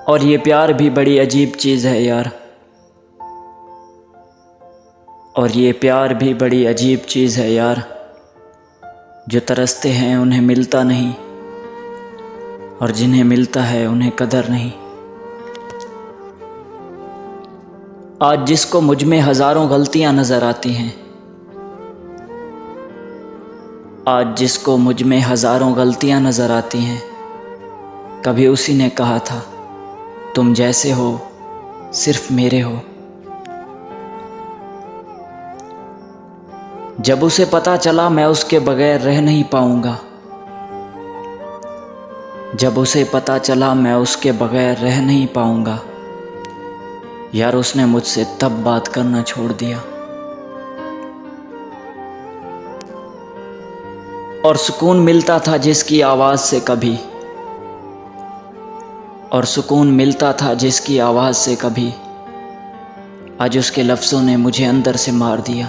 और ये प्यार भी बड़ी अजीब चीज़ है यार। और ये प्यार भी बड़ी अजीब चीज़ है यार। जो तरसते हैं उन्हें मिलता नहीं, और जिन्हें मिलता है उन्हें कदर नहीं। आज जिसको मुझ में हज़ारों गलतियां नज़र आती हैं, आज जिसको मुझ में हज़ारों गलतियां नज़र आती हैं, कभी उसी ने कहा था तुम जैसे हो सिर्फ मेरे हो। जब उसे पता चला मैं उसके बगैर रह नहीं पाऊंगा, जब उसे पता चला मैं उसके बगैर रह नहीं पाऊंगा, यार उसने मुझसे तब बात करना छोड़ दिया। और सुकून मिलता था जिसकी आवाज़ से कभी, और सुकून मिलता था जिसकी आवाज़ से कभी, आज उसके लफ्ज़ों ने मुझे अंदर से मार दिया।